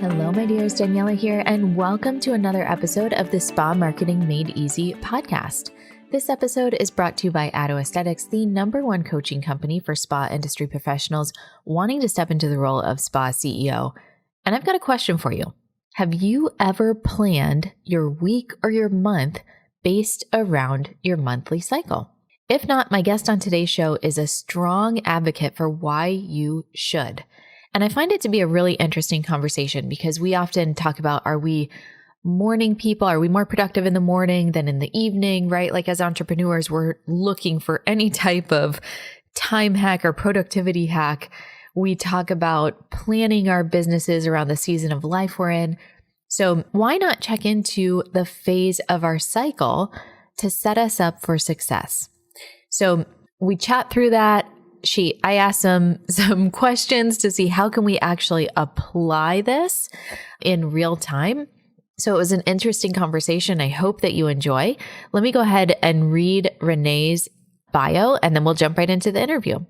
Hello, my dears. Daniela here, and welcome to another episode of the Spa Marketing Made Easy podcast. This episode is brought to you by Addo Aesthetics, the #1 coaching company for spa industry professionals wanting to step into the role of spa CEO. And I've got a question for you. Have you ever planned your week or your month based around your monthly cycle? If not, my guest on today's show is a strong advocate for why you should. And I find it to be a really interesting conversation because we often talk about, are we morning people? Are we more productive in the morning than in the evening, right? Like as entrepreneurs, we're looking for any type of time hack or productivity hack. We talk about planning our businesses around the season of life we're in. So why not check into the phase of our cycle to set us up for success? So we chat through that. I asked some questions to see how can we actually apply this in real time. So it was an interesting conversation. I hope that you enjoy. Let me go ahead and read Renae's bio, and then we'll jump right into the interview.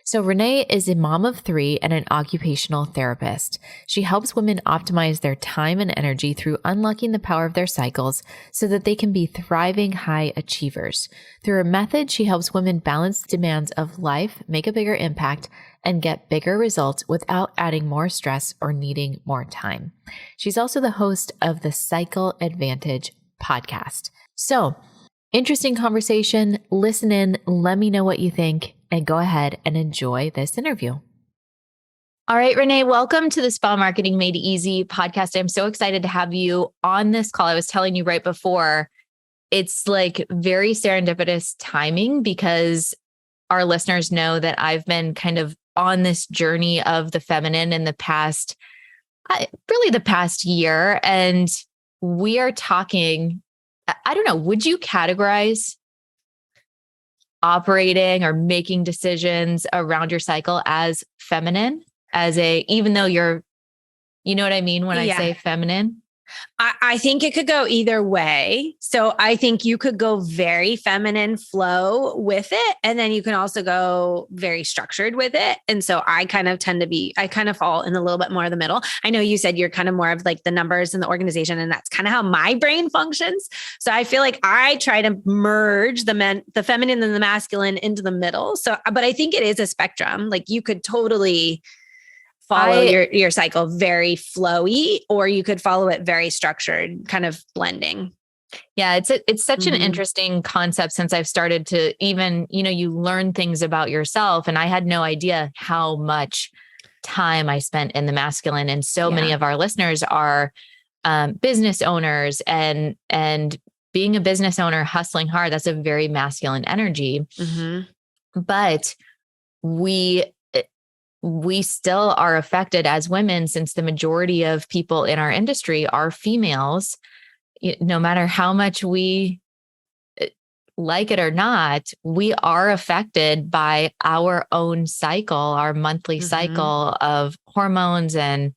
So Renae is a mom of 3 and an occupational therapist. She helps women optimize their time and energy through unlocking the power of their cycles so that they can be thriving high achievers. Through her method, she helps women balance the demands of life, make a bigger impact, and get bigger results without adding more stress or needing more time. She's also the host of the Cycle Advantage podcast. So, interesting conversation. Listen in. Let me know what you think. And go ahead and enjoy this interview. All right, Renae, welcome to the Spa Marketing Made Easy podcast. I'm so excited to have you on this call. I was telling you right before, it's like very serendipitous timing because our listeners know that I've been kind of on this journey of the feminine in the past year. And we are talking, I don't know, would you categorize operating or making decisions around your cycle as feminine, even though you know what I mean when I say feminine? I think it could go either way. So I think you could go very feminine flow with it. And then you can also go very structured with it. And so I kind of fall in a little bit more of the middle. I know you said you're kind of more of like the numbers and the organization, and that's kind of how my brain functions. So I feel like I try to merge the feminine and the masculine into the middle. So, but I think it is a spectrum. Like you could totally follow your cycle very flowy, or you could follow it very structured, kind of blending. Yeah, it's such an interesting concept since I've started to even, you learn things about yourself. And I had no idea how much time I spent in the masculine. And so many of our listeners are business owners, and being a business owner, hustling hard, that's a very masculine energy. Mm-hmm. But we still are affected as women, since the majority of people in our industry are females. No matter how much we like it or not, we are affected by our own cycle, our monthly cycle of hormones and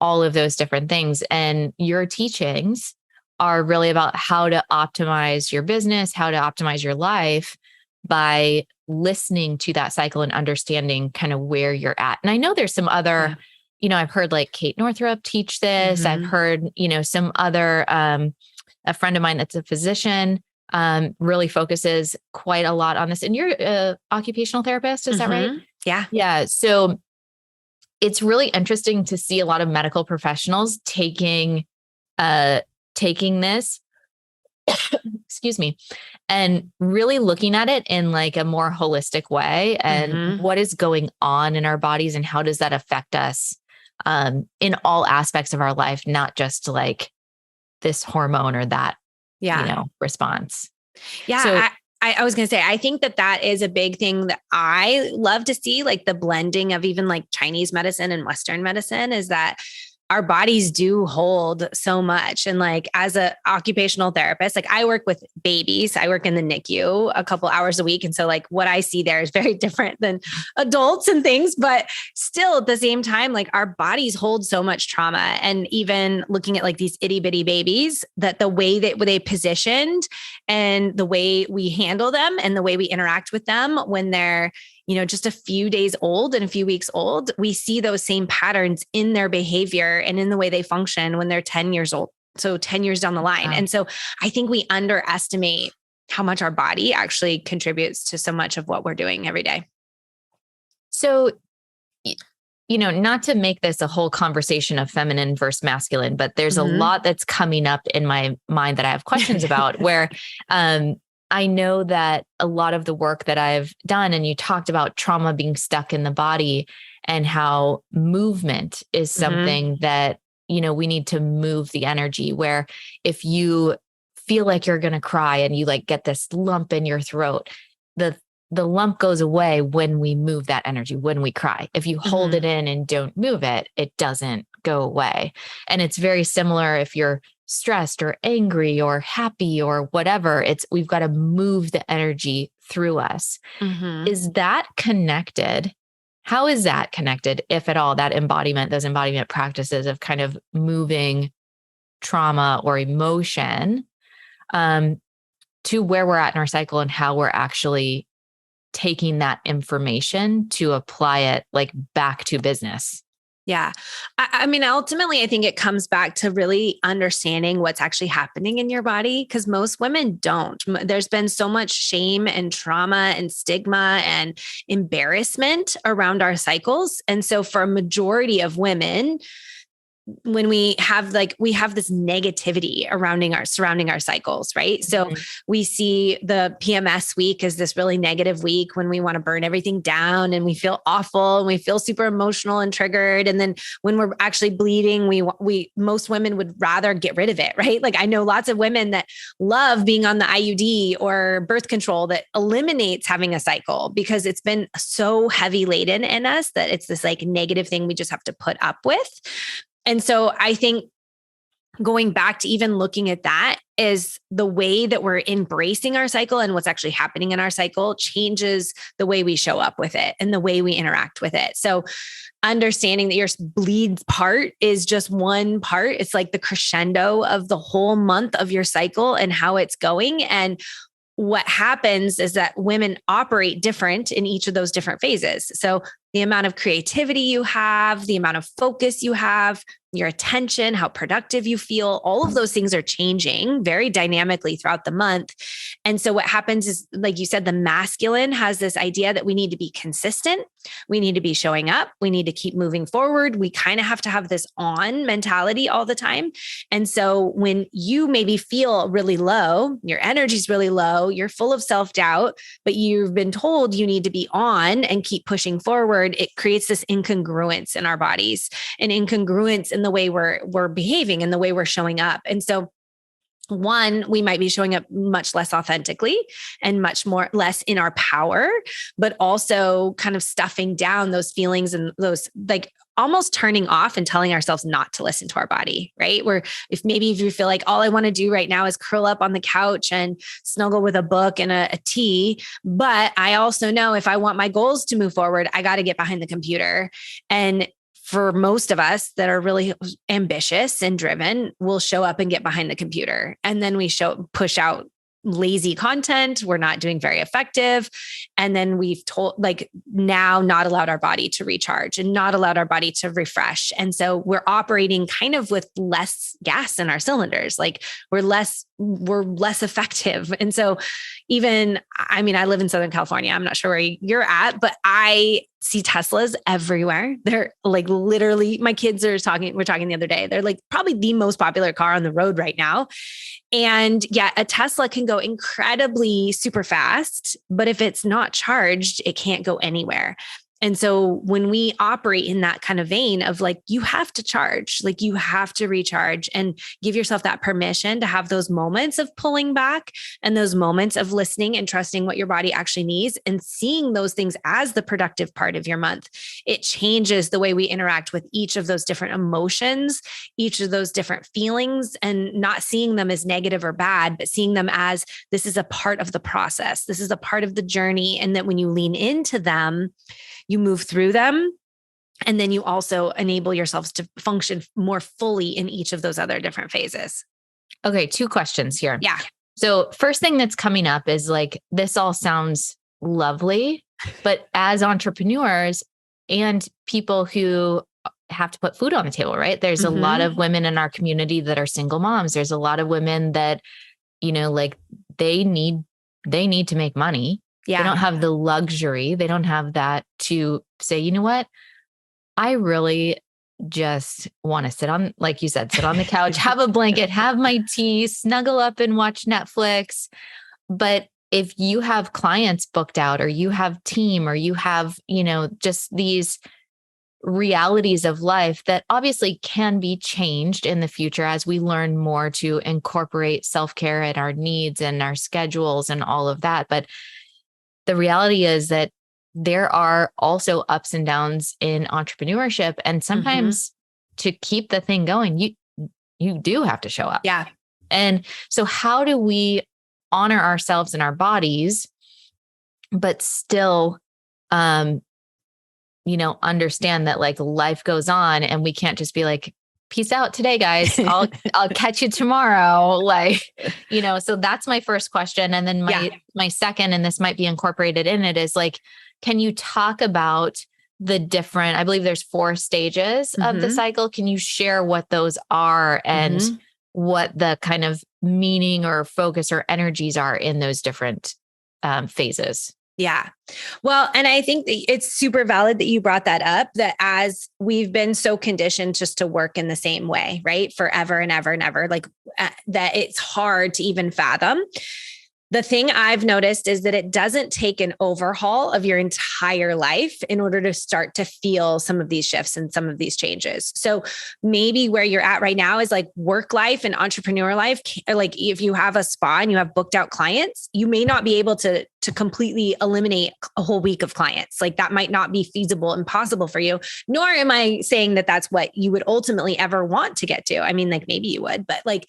all of those different things. And your teachings are really about how to optimize your business, how to optimize your life by listening to that cycle and understanding kind of where you're at. And I know there's some other, I've heard like Kate Northrup teach this. I've heard, some other, a friend of mine that's a physician, really focuses quite a lot on this. And you're an occupational therapist, is that right? Yeah. Yeah. So it's really interesting to see a lot of medical professionals taking this, excuse me, and really looking at it in like a more holistic way, and what is going on in our bodies and how does that affect us in all aspects of our life, not just like this hormone or that, response. Yeah. So, I was going to say, I think that is a big thing that I love to see, like the blending of even like Chinese medicine and Western medicine, is that our bodies do hold so much. And like, as a occupational therapist, like I work with babies, I work in the NICU a couple hours a week. And so like what I see there is very different than adults and things, but still at the same time, like our bodies hold so much trauma. And even looking at like these itty bitty babies, that the way that they positioned and the way we handle them and the way we interact with them when they're, just a few days old and a few weeks old, we see those same patterns in their behavior and in the way they function when they're 10 years old. So 10 years down the line. Wow. And so I think we underestimate how much our body actually contributes to so much of what we're doing every day. So, not to make this a whole conversation of feminine versus masculine, but there's a lot that's coming up in my mind that I have questions about where, I know that a lot of the work that I've done, and you talked about trauma being stuck in the body and how movement is something that, we need to move the energy, where if you feel like you're going to cry and you like get this lump in your throat, the lump goes away when we move that energy, when we cry. If you hold it in and don't move it, it doesn't go away. And it's very similar if you're stressed or angry or happy or whatever. We've got to move the energy through us. Is that connected? How is that connected, if at all, those embodiment practices of kind of moving trauma or emotion to where we're at in our cycle and how we're actually taking that information to apply it like back to business? Yeah. I mean, ultimately, I think it comes back to really understanding what's actually happening in your body, because most women don't. There's been so much shame and trauma and stigma and embarrassment around our cycles. And so for a majority of women, when we have this negativity surrounding our cycles, right? So we see the PMS week as this really negative week when we want to burn everything down and we feel awful and we feel super emotional and triggered. And then when we're actually bleeding, most women would rather get rid of it, right? Like I know lots of women that love being on the IUD or birth control that eliminates having a cycle because it's been so heavy laden in us that it's this like negative thing we just have to put up with. And so I think going back to even looking at that is the way that we're embracing our cycle and what's actually happening in our cycle changes the way we show up with it and the way we interact with it. So understanding that your bleeds part is just one part. It's like the crescendo of the whole month of your cycle and how it's going. And what happens is that women operate different in each of those different phases. So the amount of creativity you have, the amount of focus you have, your attention, how productive you feel, all of those things are changing very dynamically throughout the month. And so what happens is, like you said, the masculine has this idea that we need to be consistent. We need to be showing up. We need to keep moving forward. We kind of have to have this on mentality all the time. And so when you maybe feel really low, your energy's really low, you're full of self-doubt, but you've been told you need to be on and keep pushing forward, it creates this incongruence in our bodies, an incongruence in the way we're behaving and the way we're showing up. And so one, we might be showing up much less authentically and less in our power, but also kind of stuffing down those feelings and those like almost turning off and telling ourselves not to listen to our body, right? Where if you feel like all I want to do right now is curl up on the couch and snuggle with a book and a tea, but I also know if I want my goals to move forward, I got to get behind the computer. And for most of us that are really ambitious and driven, we'll show up and get behind the computer. And then we push out lazy content. We're not doing very effective. And then we've now not allowed our body to recharge and not allowed our body to refresh. And so we're operating kind of with less gas in our cylinders. Like we're less effective. And so I live in Southern California. I'm not sure where you're at, but I see Teslas everywhere. They're like literally, we're talking the other day. They're like probably the most popular car on the road right now. And yeah, a Tesla can go incredibly super fast, but if it's not charged, it can't go anywhere. And so when we operate in that kind of vein of like, you have to charge, like you have to recharge and give yourself that permission to have those moments of pulling back and those moments of listening and trusting what your body actually needs and seeing those things as the productive part of your month, it changes the way we interact with each of those different emotions, each of those different feelings, and not seeing them as negative or bad, but seeing them as this is a part of the process. This is a part of the journey. And that when you lean into them, you move through them, and then you also enable yourselves to function more fully in each of those other different phases. Okay, 2 questions here. Yeah. So first thing that's coming up is like, this all sounds lovely, But as entrepreneurs and people who have to put food on the table, right? There's a lot of women in our community that are single moms. There's a lot of women that, like they need to make money. Yeah. They don't have the luxury. They don't have that to say, you know what? I really just want to sit on, like you said, sit on the couch, have a blanket, have my tea, snuggle up and watch Netflix. But if you have clients booked out, or you have team, or you have, just these realities of life that obviously can be changed in the future as we learn more to incorporate self-care and our needs and our schedules and all of that. But the reality is that there are also ups and downs in entrepreneurship. And sometimes to keep the thing going, you do have to show up. Yeah. And so how do we honor ourselves and our bodies, but still, understand that like life goes on and we can't just be like, peace out today, guys. I'll catch you tomorrow. So that's my first question. And then my second, and this might be incorporated in it, is like, can you talk about the different, I believe there's 4 stages of the cycle. Can you share what those are and what the kind of meaning or focus or energies are in those different phases? Yeah. Well, and I think that it's super valid that you brought that up, that as we've been so conditioned just to work in the same way, right? Forever and ever and ever, that it's hard to even fathom. The thing I've noticed is that it doesn't take an overhaul of your entire life in order to start to feel some of these shifts and some of these changes. So maybe where you're at right now is like work life and entrepreneur life. Like if you have a spa and you have booked out clients, you may not be able to completely eliminate a whole week of clients. Like that might not be feasible and possible for you, nor am I saying that that's what you would ultimately ever want to get to. I mean, like maybe you would, but like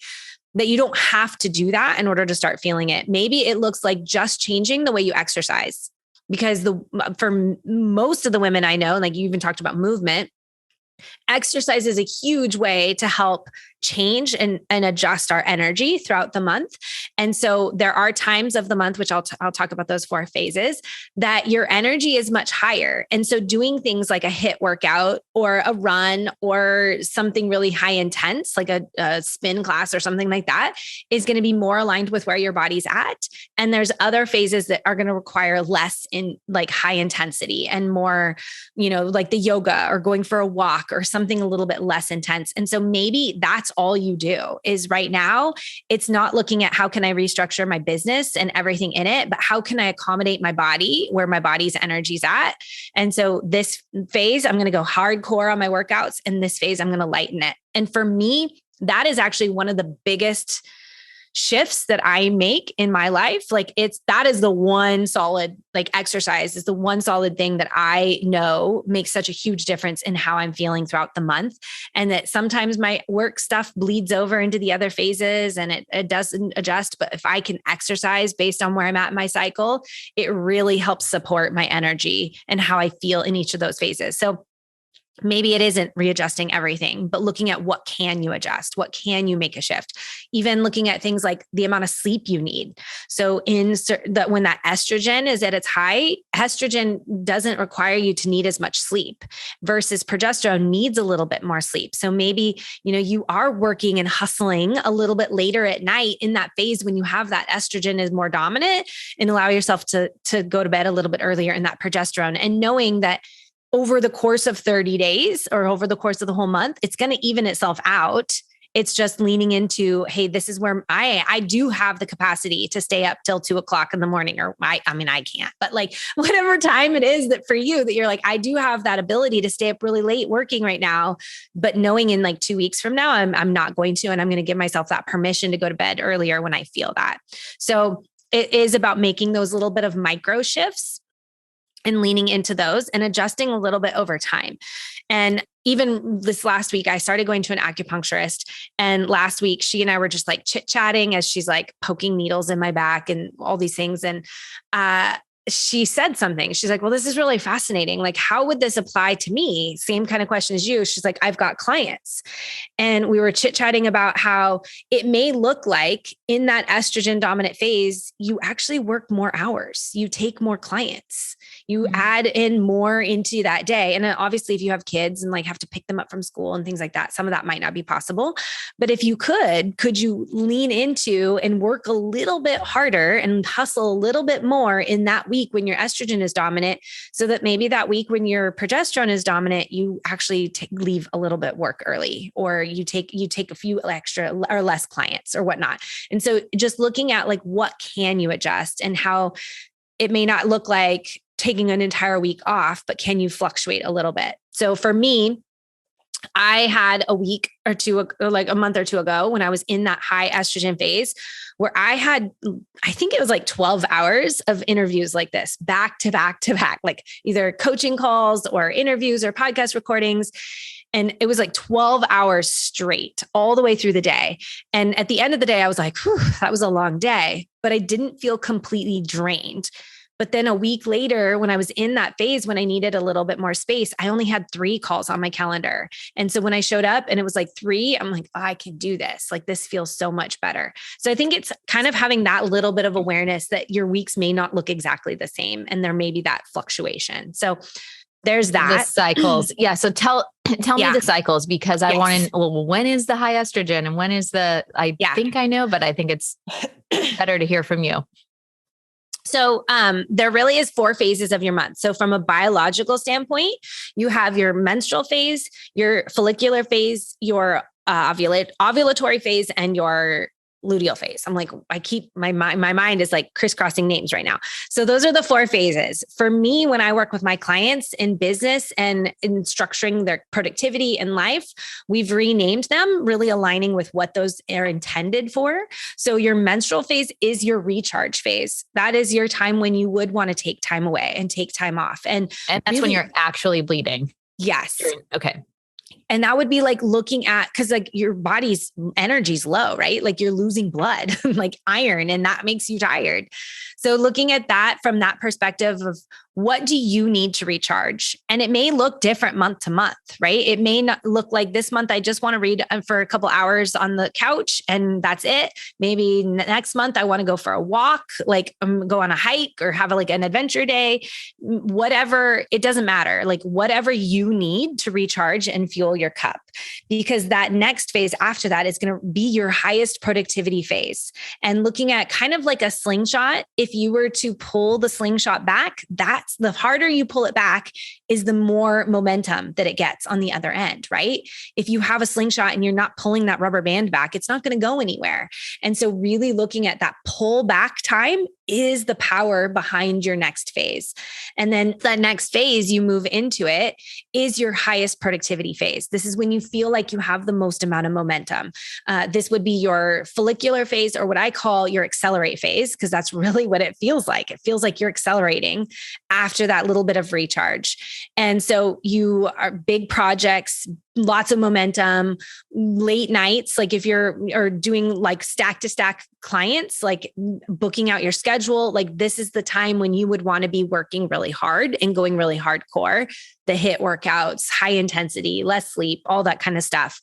that you don't have to do that in order to start feeling it. Maybe it looks like just changing the way you exercise, because for most of the women I know, like you even talked about movement, exercise is a huge way to help change and adjust our energy throughout the month. And so there are times of the month, which I'll talk about those 4 phases, that your energy is much higher. And so doing things like a HIIT workout or a run or something really high intense, like a spin class or something like that, is going to be more aligned with where your body's at. And there's other phases that are going to require less in like high intensity and more, like the yoga or going for a walk or something a little bit less intense. And so maybe that's all you do is right now, it's not looking at how can I restructure my business and everything in it, but how can I accommodate my body where my body's energy's at. And so this phase, I'm going to go hardcore on my workouts, and this phase, I'm going to lighten it. And for me, that is actually one of the biggest shifts that I make in my life. Like that is the one solid, like exercise is the one solid thing that I know makes such a huge difference in how I'm feeling throughout the month. And that sometimes my work stuff bleeds over into the other phases and it doesn't adjust. But if I can exercise based on where I'm at in my cycle, it really helps support my energy and how I feel in each of those phases. So maybe it isn't readjusting everything, but looking at what can you adjust? What can you make a shift? Even looking at things like the amount of sleep you need. So when that estrogen is at its high, estrogen doesn't require you to need as much sleep versus progesterone needs a little bit more sleep. So maybe, you are working and hustling a little bit later at night in that phase when you have that estrogen is more dominant, and allow yourself to go to bed a little bit earlier in that progesterone, and knowing that over the course of 30 days or over the course of the whole month, it's going to even itself out. It's just leaning into, hey, this is where I do have the capacity to stay up till 2:00 in the morning, or I can't, but like whatever time it is that for you that you're like, I do have that ability to stay up really late working right now, but knowing in like 2 weeks from now, I'm not going to, and I'm going to give myself that permission to go to bed earlier when I feel that. So it is about making those little bit of micro shifts and leaning into those and adjusting a little bit over time. And even this last week, I started going to an acupuncturist. And last week, she and I were just like chit-chatting as she's like poking needles in my back and all these things. And she said something. She's like, well, this is really fascinating. Like, how would this apply to me? Same kind of question as you. She's like, I've got clients. And we were chit-chatting about how it may look like in that estrogen dominant phase, you actually work more hours, you take more clients. You add in more into that day. And then obviously if you have kids and like have to pick them up from school and things like that, some of that might not be possible. But if you could you lean into and work a little bit harder and hustle a little bit more in that week when your estrogen is dominant, so that maybe that week when your progesterone is dominant, you actually leave a little bit work early, or you take a few extra or less clients or whatnot. And so just looking at like, what can you adjust, and how it may not look like taking an entire week off, but can you fluctuate a little bit? So for me, I had a week or two, like a month or two ago, when I was in that high estrogen phase, where I had, I think it was like 12 hours of interviews like this, back to back to back, like either coaching calls or interviews or podcast recordings. And it was like 12 hours straight all the way through the day. And at the end of the day, I was like, whew, that was a long day, but I didn't feel completely drained. But then a week later, when I was in that phase, when I needed a little bit more space, I only had 3 calls on my calendar. And so when I showed up and it was like 3, I'm like, oh, I can do this. Like, this feels so much better. So I think it's kind of having that little bit of awareness that your weeks may not look exactly the same, and there may be that fluctuation. So there's that. The cycles. Yeah. So tell me the cycles, because I want to, well, when is the high estrogen and when is I think I know, but I think it's better to hear from you. So there really is 4 phases of your month. So from a biological standpoint, you have your menstrual phase, your follicular phase, your ovulatory phase, and your luteal phase. I'm like, my mind is like crisscrossing names right now. So those are the 4 phases. For me, when I work with my clients in business and in structuring their productivity and life, we've renamed them, really aligning with what those are intended for. So your menstrual phase is your recharge phase. That is your time when you would want to take time away and take time off. And that's really, when you're actually bleeding. Yes. Okay. And that would be like looking at, cause like your body's energy's low, right? Like you're losing blood, like iron, and that makes you tired. So looking at that from that perspective of what do you need to recharge? And it may look different month to month, right? It may not look like this month, I just want to read for a couple hours on the couch and that's it. Maybe next month, I want to go for a walk, like go on a hike or have like an adventure day, whatever. It doesn't matter. Like whatever you need to recharge and fuel your cup, because that next phase after that is going to be your highest productivity phase. And looking at kind of like a slingshot, if you were to pull the slingshot back, that's the harder you pull it back is the more momentum that it gets on the other end, right? If you have a slingshot and you're not pulling that rubber band back, it's not going to go anywhere. And so really looking at that pull back time is the power behind your next phase. And then that next phase you move into it is your highest productivity phase. This is when you feel like you have the most amount of momentum. This would be your follicular phase, or what I call your accelerate phase, because that's really what it feels like. It feels like you're accelerating after that little bit of recharge. And so you are big projects, lots of momentum, late nights. Like if you're doing like stack to stack clients, like booking out your schedule, like this is the time when you would want to be working really hard and going really hardcore, the HIIT workouts, high intensity, less sleep, all that kind of stuff.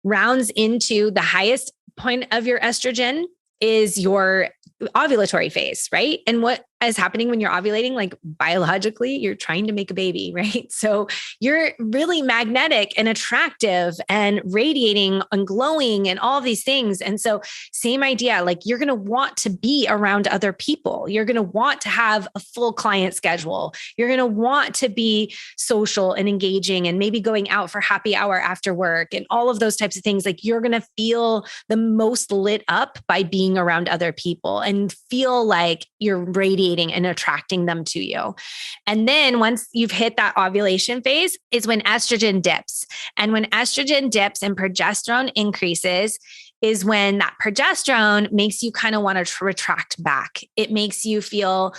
Rounds into the highest point of your estrogen is your ovulatory phase, right? And what is happening when you're ovulating, like biologically, you're trying to make a baby, right? So you're really magnetic and attractive and radiating and glowing and all of these things. And so same idea, like you're going to want to be around other people. You're going to want to have a full client schedule. You're going to want to be social and engaging and maybe going out for happy hour after work and all of those types of things. Like you're going to feel the most lit up by being around other people and feel like you're radiating and attracting them to you. And then once you've hit that ovulation phase is when estrogen dips. And when estrogen dips and progesterone increases is when that progesterone makes you kind of want to retract back. It makes you feel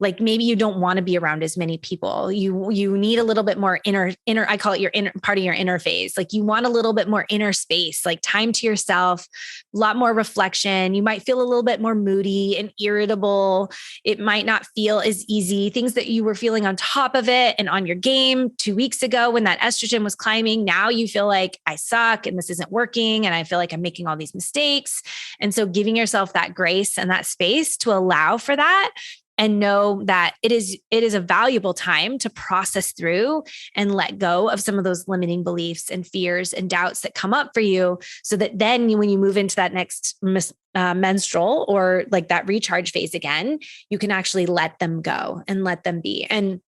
like maybe you don't want to be around as many people. You need a little bit more inner, I call it your inner part of your inner phase. Like you want a little bit more inner space, like time to yourself, a lot more reflection. You might feel a little bit more moody and irritable. It might not feel as easy. Things that you were feeling on top of it and on your game 2 weeks ago when that estrogen was climbing, now you feel like I suck and this isn't working. And I feel like I'm making all these mistakes. And so giving yourself that grace and that space to allow for that and know that it is a valuable time to process through and let go of some of those limiting beliefs and fears and doubts that come up for you, so that then when you move into that next menstrual or like that recharge phase again, you can actually let them go and let them be. And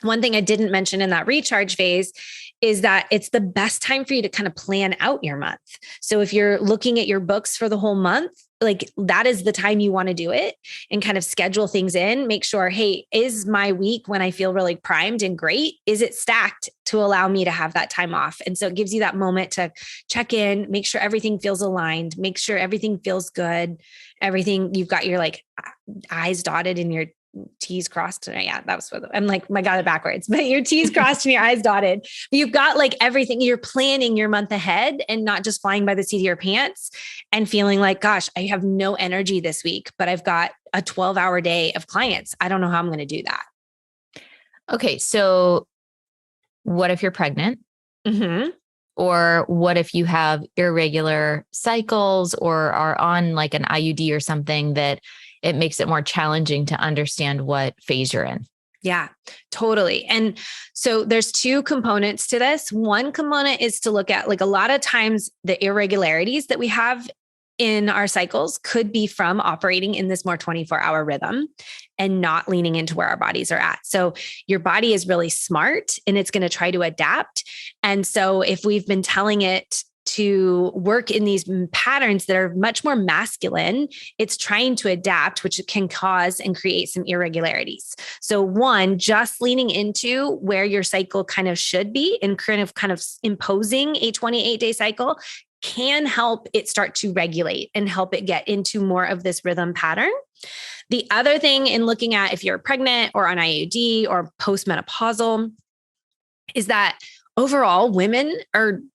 one thing I didn't mention in that recharge phase is that it's the best time for you to kind of plan out your month. So if you're looking at your books for the whole month, like that is the time you want to do it and kind of schedule things in. Make sure, hey, is my week when I feel really primed and great, is it stacked to allow me to have that time off? And so it gives you that moment to check in, make sure everything feels aligned, make sure everything feels good. Everything, you've got your like I's dotted and your T's crossed. Yeah, that was what I'm like, I got it backwards, but your T's crossed and your I's dotted. You've got like everything, you're planning your month ahead and not just flying by the seat of your pants and feeling like, gosh, I have no energy this week, but I've got a 12-hour day of clients. I don't know how I'm going to do that. Okay. So what if you're pregnant? Mm-hmm. Or what if you have irregular cycles or are on like an IUD or something that it makes it more challenging to understand what phase you're in? Yeah, totally. And so there's two components to this. One component is to look at like a lot of times the irregularities that we have in our cycles could be from operating in this more 24-hour rhythm and not leaning into where our bodies are at. So your body is really smart and it's going to try to adapt. And so if we've been telling it to work in these patterns that are much more masculine, it's trying to adapt, which can cause and create some irregularities. So one, just leaning into where your cycle kind of should be and kind of imposing a 28-day cycle can help it start to regulate and help it get into more of this rhythm pattern. The other thing in looking at if you're pregnant or on IUD or postmenopausal is that overall, women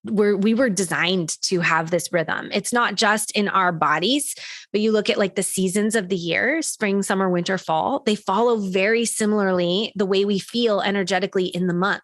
we were designed to have this rhythm. It's not just in our bodies, but you look at like the seasons of the year, spring, summer, winter, fall, they follow very similarly the way we feel energetically in the month.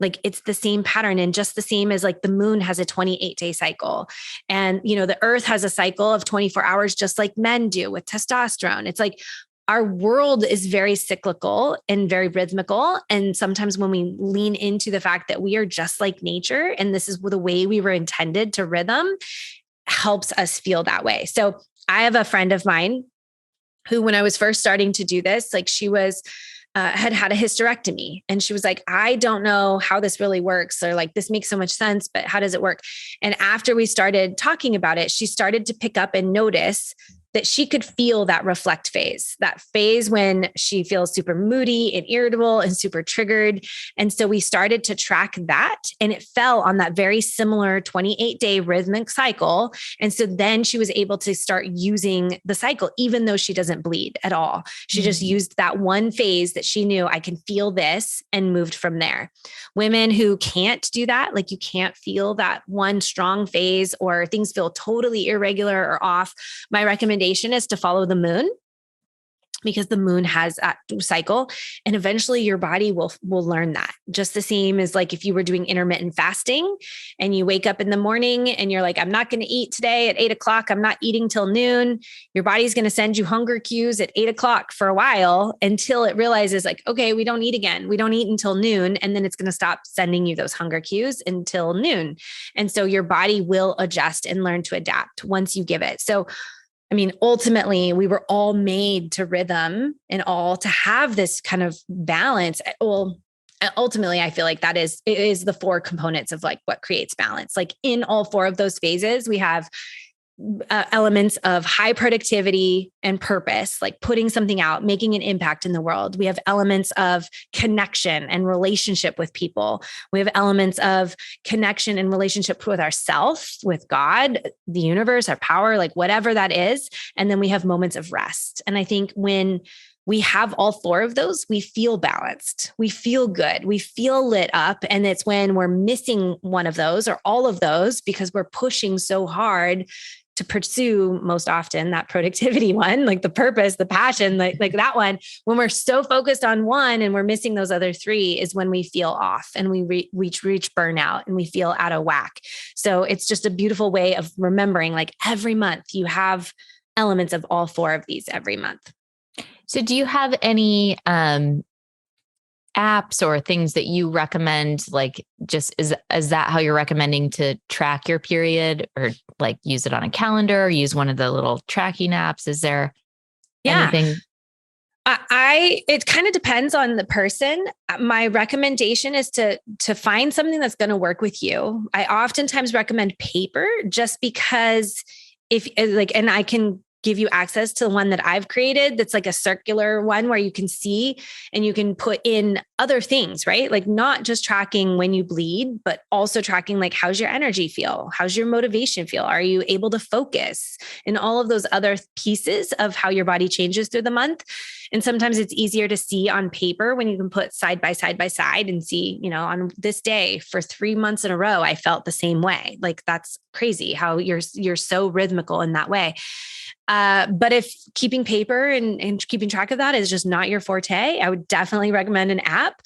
Like it's the same pattern, and just the same as like the moon has a 28-day cycle. And, you know, the earth has a cycle of 24 hours, just like men do with testosterone. It's like, our world is very cyclical and very rhythmical. And sometimes when we lean into the fact that we are just like nature, and this is the way we were intended to rhythm, helps us feel that way. So I have a friend of mine who, when I was first starting to do this, like she was, had a hysterectomy. And she was like, I don't know how this really works, or like, this makes so much sense, but how does it work? And after we started talking about it, she started to pick up and notice that she could feel that reflect phase, that phase when she feels super moody and irritable and super triggered. And so we started to track that, and it fell on that very similar 28-day rhythmic cycle. And so then she was able to start using the cycle, even though she doesn't bleed at all. She just used that one phase that she knew, I can feel this, and moved from there. Women who can't do that, like you can't feel that one strong phase, or things feel totally irregular or off, my recommendation is to follow the moon, because the moon has a cycle, and eventually your body will learn that. Just the same as like if you were doing intermittent fasting and you wake up in the morning and you're like, I'm not going to eat today at 8:00. I'm not eating till noon. Your body's going to send you hunger cues at 8:00 for a while until it realizes like, okay, we don't eat again. We don't eat until noon. And then it's going to stop sending you those hunger cues until noon. And so your body will adjust and learn to adapt once you give it. So I mean, ultimately, we were all made to rhythm and all to have this kind of balance. Well, ultimately, I feel like it is the four components of like what creates balance. Like in all four of those phases, we have elements of high productivity and purpose, like putting something out, making an impact in the world. We have elements of connection and relationship with people. We have elements of connection and relationship with ourselves, with God, the universe, our power, like whatever that is. And then we have moments of rest. And I think when we have all four of those, we feel balanced, we feel good, we feel lit up. And it's when we're missing one of those or all of those because we're pushing so hard to pursue most often that productivity one, like the purpose, the passion, like that one, when we're so focused on one and we're missing those other three is when we feel off and we reach burnout and we feel out of whack. So it's just a beautiful way of remembering, like every month you have elements of all four of these every month. So do you have any apps or things that you recommend, like just is that how you're recommending to track your period, or like use it on a calendar or use one of the little tracking apps? Is there anything? It kind of depends on the person. My recommendation is to find something that's going to work with you. I oftentimes recommend paper just because and I can give you access to the one that I've created. That's like a circular one where you can see and you can put in other things, right? Like not just tracking when you bleed, but also tracking like, how's your energy feel? How's your motivation feel? Are you able to focus? And all of those other pieces of how your body changes through the month. And sometimes it's easier to see on paper when you can put side by side and see, on this day for 3 months in a row, I felt the same way. Like that's crazy how you're so rhythmical in that way. But if keeping paper and keeping track of that is just not your forte, I would definitely recommend an app.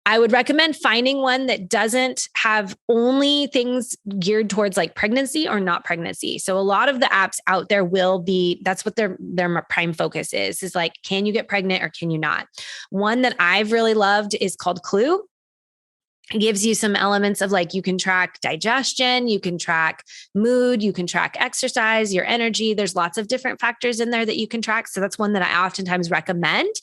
I would recommend finding one that doesn't have only things geared towards like pregnancy or not pregnancy. So a lot of the apps out there that's what their prime focus is like, can you get pregnant or can you not? One that I've really loved is called Clue. It gives you some elements of like, you can track digestion, you can track mood, you can track exercise, your energy. There's lots of different factors in there that you can track. So that's one that I oftentimes recommend.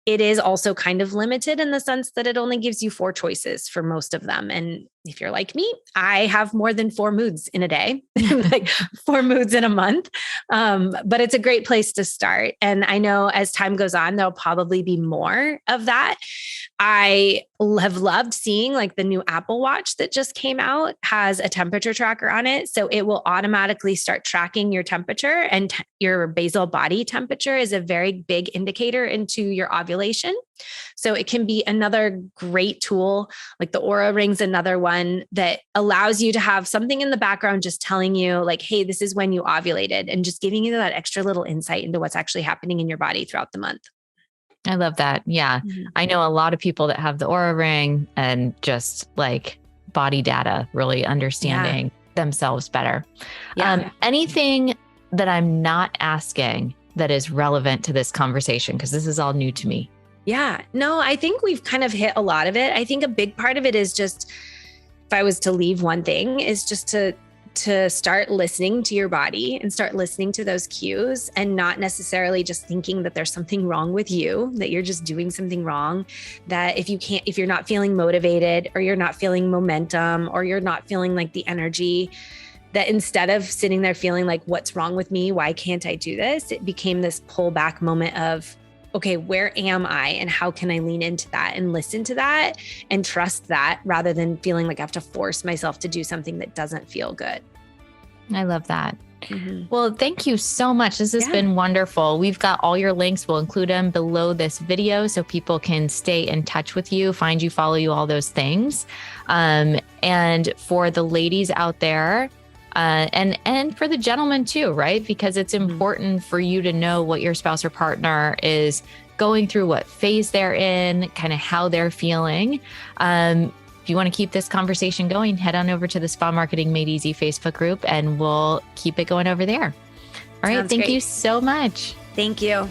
It is also kind of limited in the sense that it only gives you 4 choices for most of them. And if you're like me, I have more than 4 moods in a day, like 4 moods in a month. But it's a great place to start. And I know as time goes on, there'll probably be more of that. I have loved seeing like the new Apple Watch that just came out has a temperature tracker on it. So it will automatically start tracking your temperature, and your basal body temperature is a very big indicator into your ovulation. So it can be another great tool. Like the Aura Ring's another one that allows you to have something in the background just telling you like, hey, this is when you ovulated, and just giving you that extra little insight into what's actually happening in your body throughout the month. I love that. Yeah. Mm-hmm. I know a lot of people that have the Aura Ring and just like body data, really understanding themselves better. Yeah. Anything that I'm not asking that is relevant to this conversation, because this is all new to me. Yeah, no, I think we've kind of hit a lot of it. I think a big part of it is just, if I was to leave one thing, is just to start listening to your body and start listening to those cues, and not necessarily just thinking that there's something wrong with you, that you're just doing something wrong, that if you're not feeling motivated, or you're not feeling momentum, or you're not feeling like the energy, that instead of sitting there feeling like, what's wrong with me? Why can't I do this? It became this pullback moment of, okay, where am I and how can I lean into that and listen to that and trust that, rather than feeling like I have to force myself to do something that doesn't feel good. I love that. Mm-hmm. Well, thank you so much. This has been wonderful. We've got all your links. We'll include them below this video so people can stay in touch with you, find you, follow you, all those things. And for the ladies out there, and for the gentleman too, right? Because it's important for you to know what your spouse or partner is going through, what phase they're in, kind of how they're feeling. If you want to keep this conversation going, head on over to the Spa Marketing Made Easy Facebook group, and we'll keep it going over there. All right. Thank you so much. Thank you.